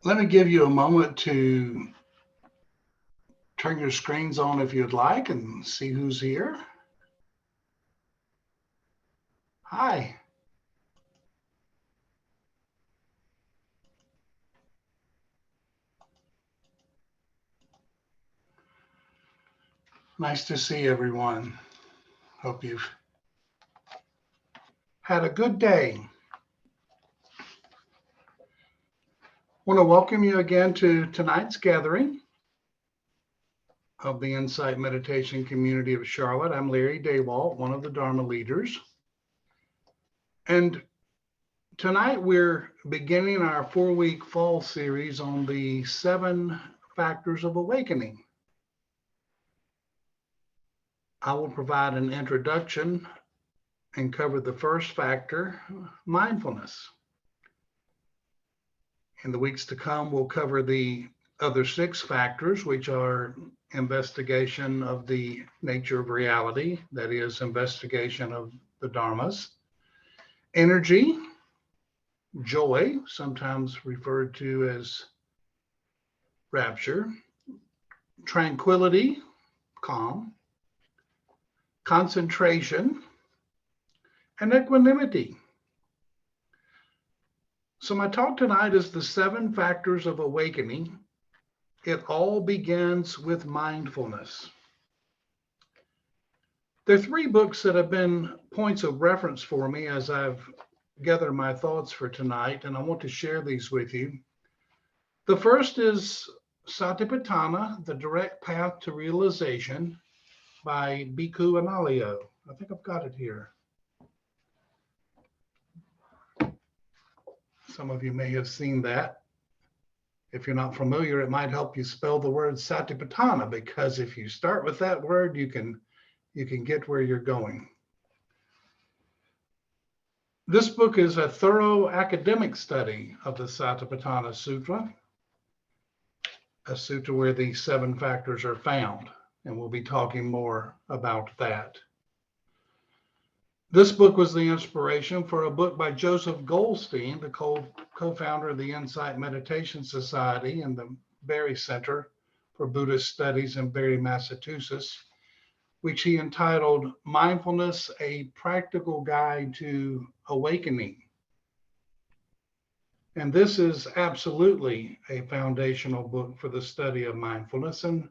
Let me give you a moment to turn your screens on if you'd like and see who's here. Hi. Nice to see everyone. Hope you've had a good day. I want to welcome you again to tonight's gathering of the Insight Meditation Community of Charlotte. I'm Larry Dawalt, one of the Dharma leaders. And tonight we're beginning our 4-week fall series on the 7 factors of awakening. I will provide an introduction and cover the first factor, mindfulness. In the weeks to come, we'll cover the other 6 factors, which are investigation of the nature of reality, that is, investigation of the dharmas, energy, joy, sometimes referred to as rapture, tranquility, calm, concentration, and equanimity. So my talk tonight is the 7 factors of awakening. It all begins with mindfulness. There are 3 books that have been points of reference for me as I've gathered my thoughts for tonight, and I want to share these with you. The first is Satipatthana, The Direct Path to Realization by Bhikkhu Analayo. I think I've got it here. Some of you may have seen that. If you're not familiar, it might help you spell the word Satipatthana, because if you start with that word, you can get where you're going. This book is a thorough academic study of the Satipatthana Sutra, a sutta where the 7 factors are found, and we'll be talking more about that. This book was the inspiration for a book by Joseph Goldstein, the co-founder of the Insight Meditation Society and the Berry Center for Buddhist Studies in Berry, Massachusetts, which he entitled Mindfulness, A Practical Guide to Awakening. And this is absolutely a foundational book for the study of mindfulness, and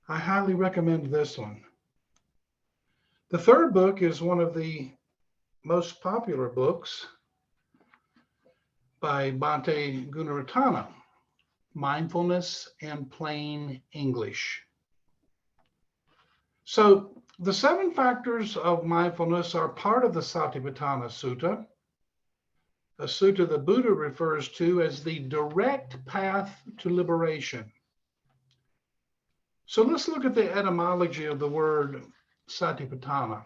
I highly recommend this one. The third book is one of the most popular books by Bhante Gunaratana, Mindfulness in Plain English. So the 7 factors of mindfulness are part of the Satipatthana Sutta, a sutta the Buddha refers to as the direct path to liberation. So let's look at the etymology of the word Satipatthana.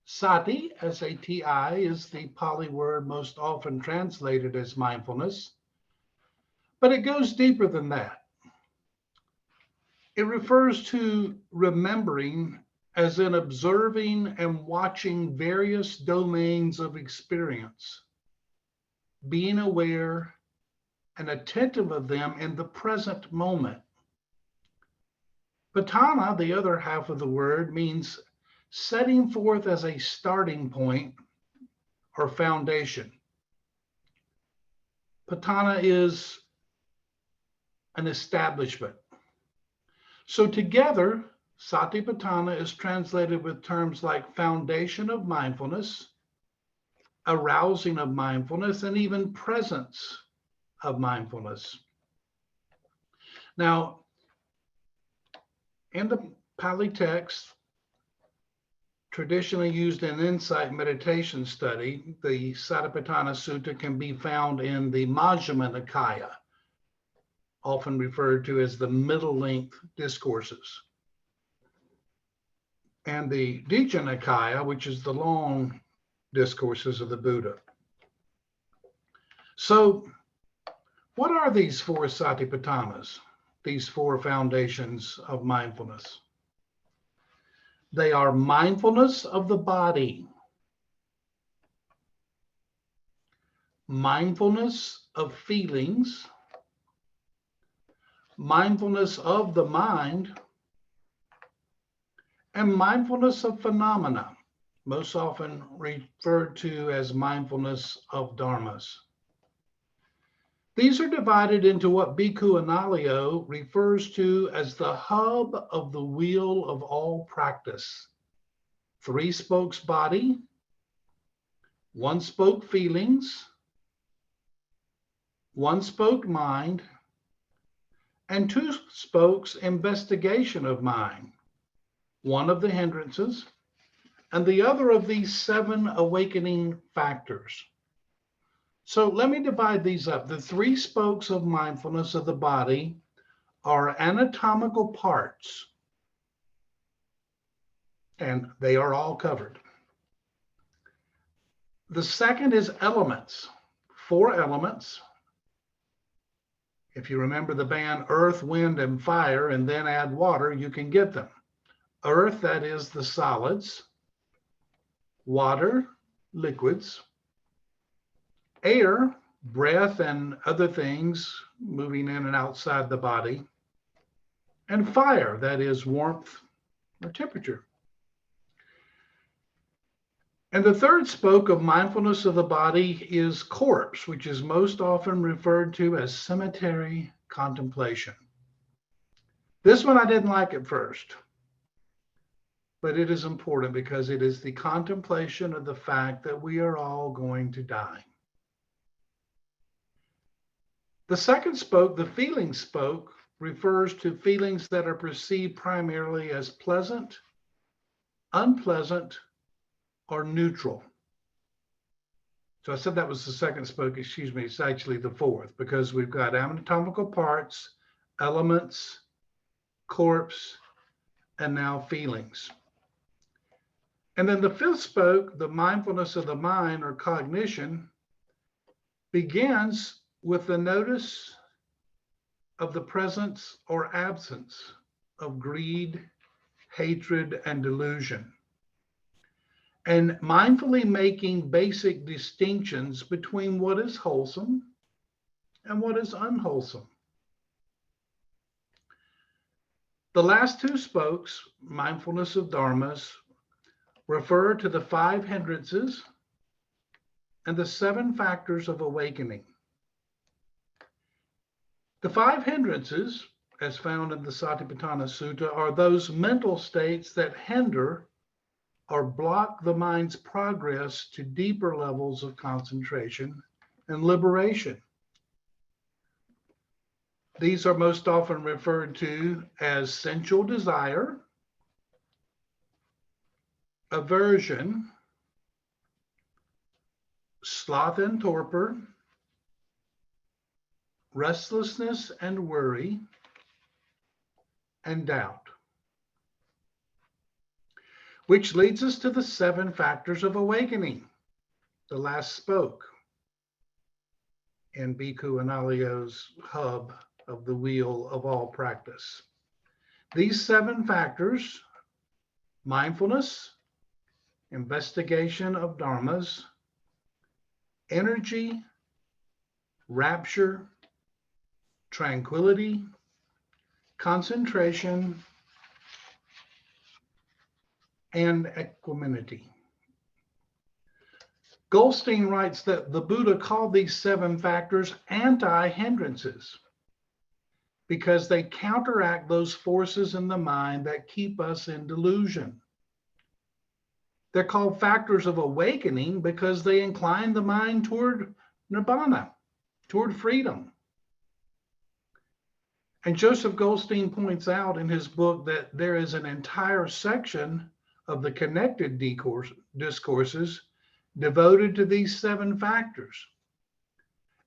Sati, S-A-T-I, is the Pali word most often translated as mindfulness, but it goes deeper than that. It refers to remembering, as in observing and watching various domains of experience, being aware and attentive of them in the present moment. Patthana, the other half of the word, means setting forth as a starting point or foundation. Patthana is an establishment. So together, Satipatthana is translated with terms like foundation of mindfulness, arousing of mindfulness, and even presence of mindfulness. Now, in the Pali text, traditionally used in insight meditation study, the Satipatthana Sutta can be found in the Majjhima Nikaya, often referred to as the middle-length discourses, and the Dijja Nikaya, which is the long discourses of the Buddha. So what are these 4 Satipatthanas, these 4 foundations of mindfulness? They are mindfulness of the body, mindfulness of feelings, mindfulness of the mind, and mindfulness of phenomena, most often referred to as mindfulness of dharmas. These are divided into what Bhikkhu Analayo refers to as the hub of the wheel of all practice. 3 spokes body, 1 spoke feelings, 1 spoke mind, and 2 spokes investigation of mind, 1 of the hindrances, and the other of these 7 awakening factors. So let me divide these up. The 3 spokes of mindfulness of the body are anatomical parts, and they are all covered. The second is elements, 4 elements. If you remember the band Earth, Wind, and Fire, and then add water, you can get them. Earth, that is the solids. Water, liquids. Air, breath and other things moving in and outside the body. And fire, that is warmth or temperature. And the third spoke of mindfulness of the body is corpse, which is most often referred to as cemetery contemplation. This one I didn't like at first, but it is important because it is the contemplation of the fact that we are all going to die. The second spoke, the feeling spoke, refers to feelings that are perceived primarily as pleasant, unpleasant, or neutral. So I said that was the second spoke, excuse me, it's actually the fourth, because we've got anatomical parts, elements, corpse, and now feelings. And then the fifth spoke, the mindfulness of the mind or cognition, begins with the notice of the presence or absence of greed, hatred, and delusion, and mindfully making basic distinctions between what is wholesome and what is unwholesome. The last 2 spokes, mindfulness of dharmas, refer to the 5 hindrances and the 7 factors of awakening. The 5 hindrances, as found in the Satipatthana Sutta, are those mental states that hinder or block the mind's progress to deeper levels of concentration and liberation. These are most often referred to as sensual desire, aversion, sloth and torpor, restlessness and worry, and doubt. Which leads us to the 7 factors of awakening, the last spoke in Bhikkhu Analayo's hub of the wheel of all practice. These 7 factors, mindfulness, investigation of dharmas, energy, rapture, tranquility, concentration, and equanimity. Goldstein writes that the Buddha called these 7 factors anti-hindrances because they counteract those forces in the mind that keep us in delusion. They're called factors of awakening because they incline the mind toward nirvana, toward freedom. And Joseph Goldstein points out in his book that there is an entire section of the connected discourses devoted to these 7 factors.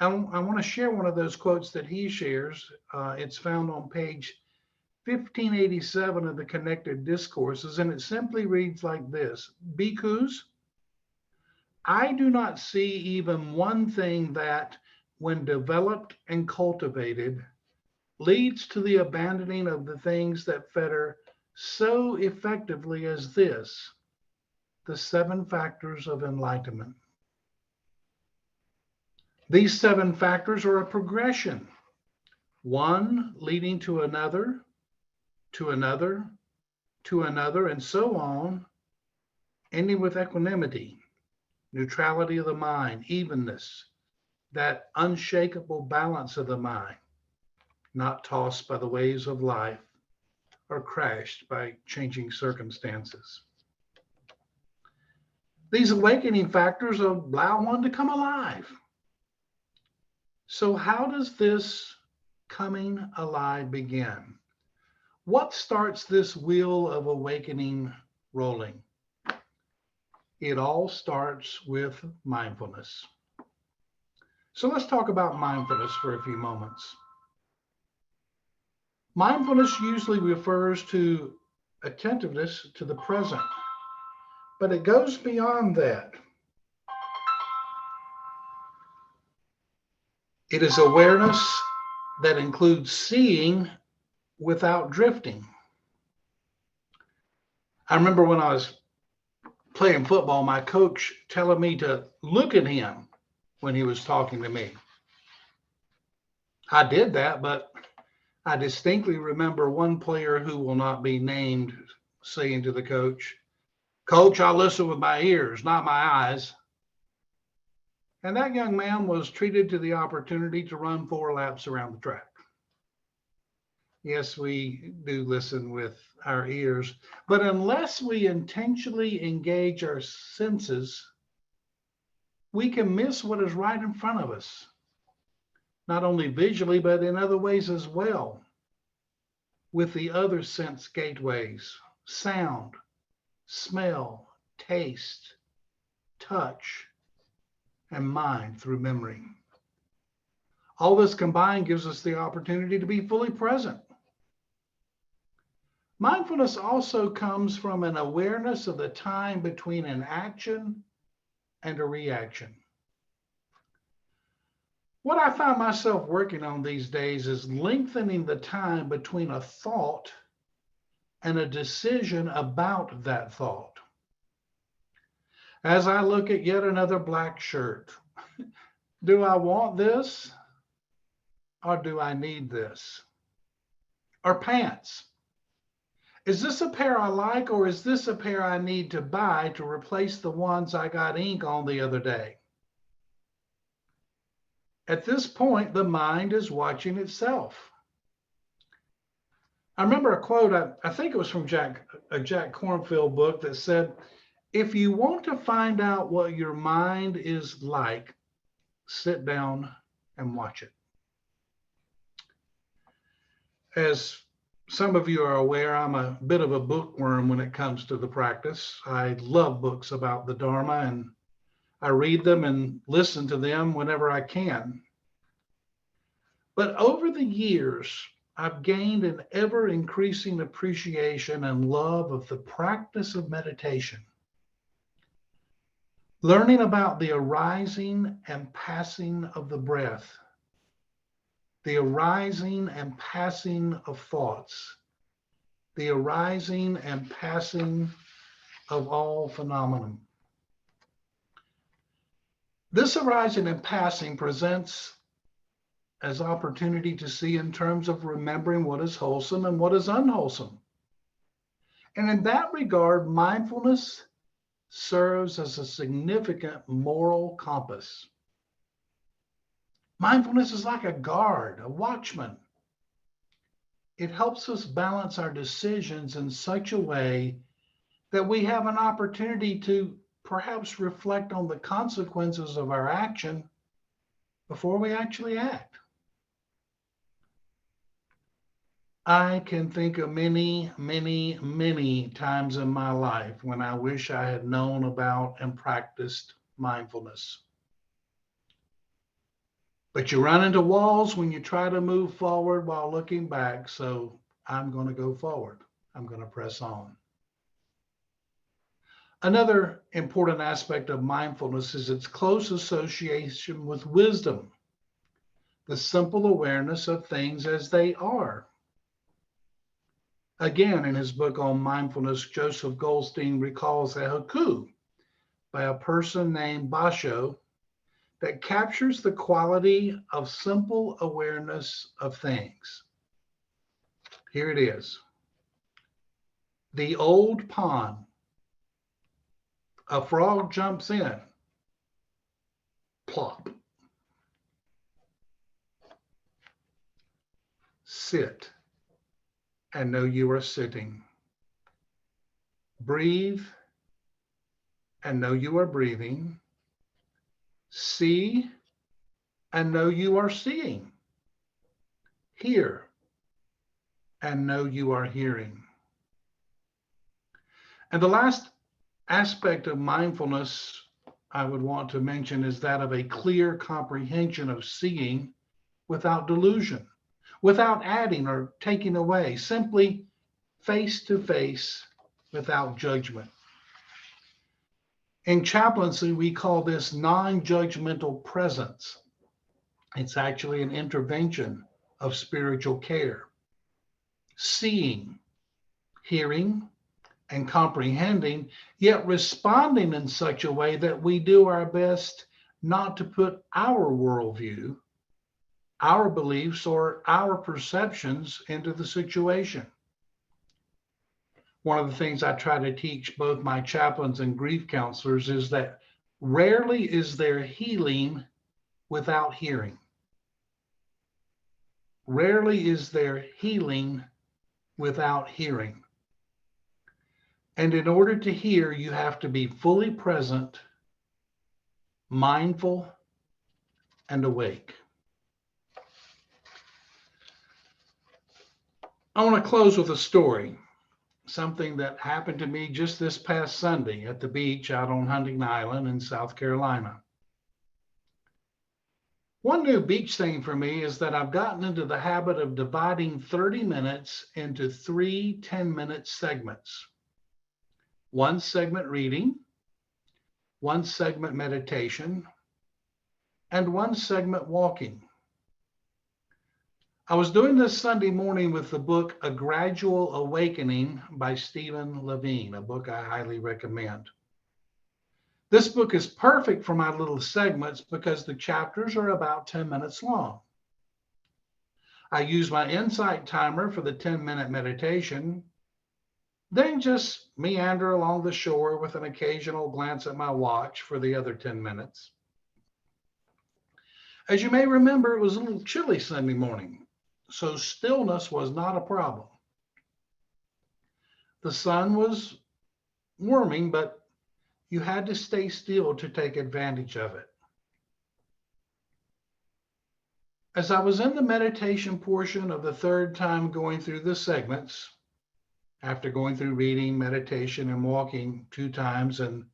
I want to share one of those quotes that he shares. It's found on page 1587 of the connected discourses, and it simply reads like this: Bhikkhus, I do not see even one thing that, when developed and cultivated, leads to the abandoning of the things that fetter so effectively as this, the 7 factors of enlightenment. These 7 factors are a progression, one leading to another, to another, to another, and so on, ending with equanimity, neutrality of the mind, evenness, that unshakable balance of the mind, not tossed by the waves of life or crashed by changing circumstances. These awakening factors allow one to come alive. So how does this coming alive begin? What starts this wheel of awakening rolling? It all starts with mindfulness. So let's talk about mindfulness for a few moments. Mindfulness usually refers to attentiveness to the present, but it goes beyond that. It is awareness that includes seeing without drifting. I remember when I was playing football, my coach telling me to look at him when he was talking to me. I did that, but I distinctly remember one player who will not be named saying to the coach, "Coach, I listen with my ears, not my eyes." And that young man was treated to the opportunity to run 4 laps around the track. Yes, we do listen with our ears, but unless we intentionally engage our senses, we can miss what is right in front of us, not only visually, but in other ways as well, with the other sense gateways: sound, smell, taste, touch, and mind through memory. All this combined gives us the opportunity to be fully present. Mindfulness also comes from an awareness of the time between an action and a reaction. What I find myself working on these days is lengthening the time between a thought and a decision about that thought. As I look at yet another black shirt, do I want this or do I need this? Or pants. Is this a pair I like, or is this a pair I need to buy to replace the ones I got ink on the other day? At this point, the mind is watching itself. I remember a quote, I think it was from a Jack Kornfield book, that said, "If you want to find out what your mind is like, sit down and watch it." As some of you are aware, I'm a bit of a bookworm when it comes to the practice. I love books about the Dharma, and I read them and listen to them whenever I can. But over the years, I've gained an ever increasing appreciation and love of the practice of meditation. Learning about the arising and passing of the breath, the arising and passing of thoughts, the arising and passing of all phenomena. This arising and passing presents as opportunity to see in terms of remembering what is wholesome and what is unwholesome. And in that regard, mindfulness serves as a significant moral compass. Mindfulness is like a guard, a watchman. It helps us balance our decisions in such a way that we have an opportunity to perhaps reflect on the consequences of our action before we actually act. I can think of many, many, many times in my life when I wish I had known about and practiced mindfulness. But you run into walls when you try to move forward while looking back. So I'm going to go forward. I'm going to press on. Another important aspect of mindfulness is its close association with wisdom, the simple awareness of things as they are. Again, in his book on mindfulness, Joseph Goldstein recalls a haiku by a person named Basho that captures the quality of simple awareness of things. Here it is. The old pond. A frog jumps in. Plop. Sit and know you are sitting. Breathe and know you are breathing. See and know you are seeing. Hear and know you are hearing. And the last aspect of mindfulness I would want to mention is that of a clear comprehension of seeing without delusion, without adding or taking away, simply face to face without judgment. In chaplaincy, we call this non-judgmental presence. It's actually an intervention of spiritual care. Seeing, hearing, and comprehending, yet responding in such a way that we do our best not to put our worldview, our beliefs, or our perceptions into the situation. One of the things I try to teach both my chaplains and grief counselors is that rarely is there healing without hearing. Rarely is there healing without hearing. And in order to hear, you have to be fully present, mindful, and awake. I want to close with a story, something that happened to me just this past Sunday at the beach out on Huntington Island in South Carolina. One new beach thing for me is that I've gotten into the habit of dividing 30 minutes into 3 10-minute segments. One segment reading, one segment meditation, and one segment walking. I was doing this Sunday morning with the book A Gradual Awakening by Stephen Levine, a book I highly recommend. This book is perfect for my little segments because the chapters are about 10 minutes long. I use my insight timer for the 10-minute meditation, then just meander along the shore with an occasional glance at my watch for the other 10 minutes. As you may remember, it was a little chilly Sunday morning, so stillness was not a problem. The sun was warming, but you had to stay still to take advantage of it. As I was in the meditation portion of the third time going through the segments, after going through reading, meditation, and walking 2 times, and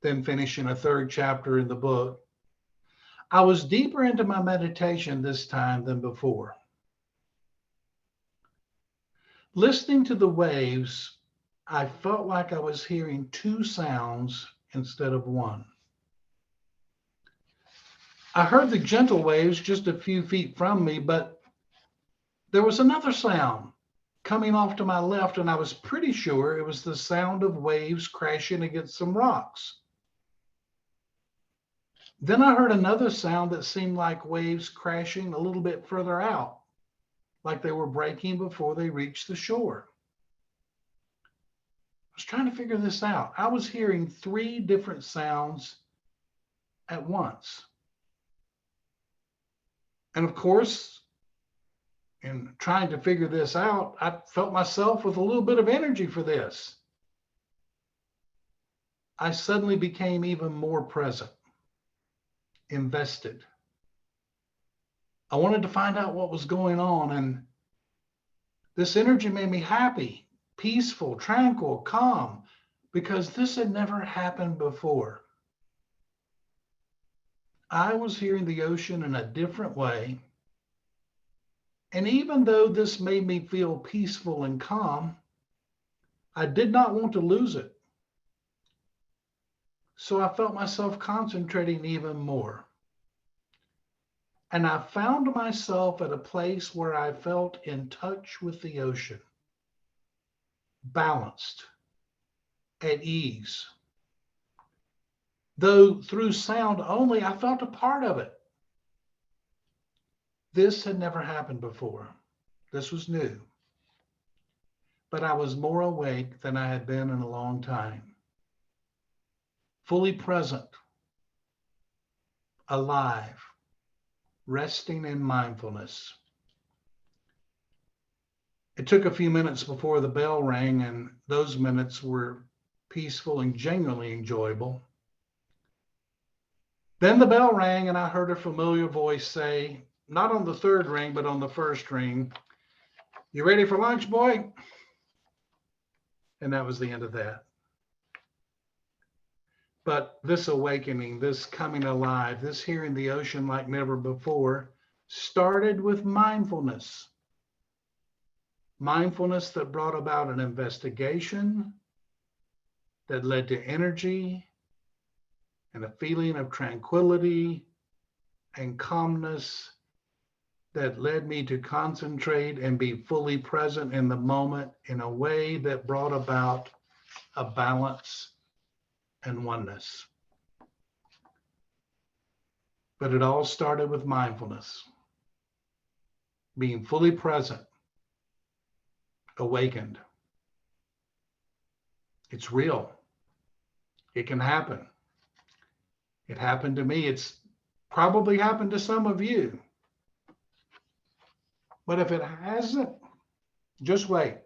then finishing a 3rd chapter in the book, I was deeper into my meditation this time than before. Listening to the waves, I felt like I was hearing 2 sounds instead of 1. I heard the gentle waves just a few feet from me, but there was another sound coming off to my left, and I was pretty sure it was the sound of waves crashing against some rocks. Then I heard another sound that seemed like waves crashing a little bit further out, like they were breaking before they reached the shore. I was trying to figure this out. I was hearing 3 different sounds at once. And of course, in trying to figure this out, I felt myself with a little bit of energy for this. I suddenly became even more present, invested. I wanted to find out what was going on, and this energy made me happy, peaceful, tranquil, calm, because this had never happened before. I was hearing the ocean in a different way. And even though this made me feel peaceful and calm, I did not want to lose it. So I felt myself concentrating even more. And I found myself at a place where I felt in touch with the ocean, balanced, at ease. Though through sound only, I felt a part of it. This had never happened before. This was new. But I was more awake than I had been in a long time. Fully present, alive, resting in mindfulness. It took a few minutes before the bell rang, and those minutes were peaceful and genuinely enjoyable. Then the bell rang, and I heard a familiar voice say, not on the third ring, but on the first ring, "You ready for lunch, boy?" And that was the end of that. But this awakening, this coming alive, this hearing the ocean like never before, started with mindfulness. Mindfulness that brought about an investigation that led to energy and a feeling of tranquility and calmness that led me to concentrate and be fully present in the moment in a way that brought about a balance and oneness. But it all started with mindfulness, being fully present, awakened. It's real. It can happen. It happened to me. It's probably happened to some of you. But if it hasn't, just wait.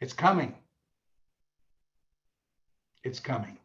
It's coming. It's coming.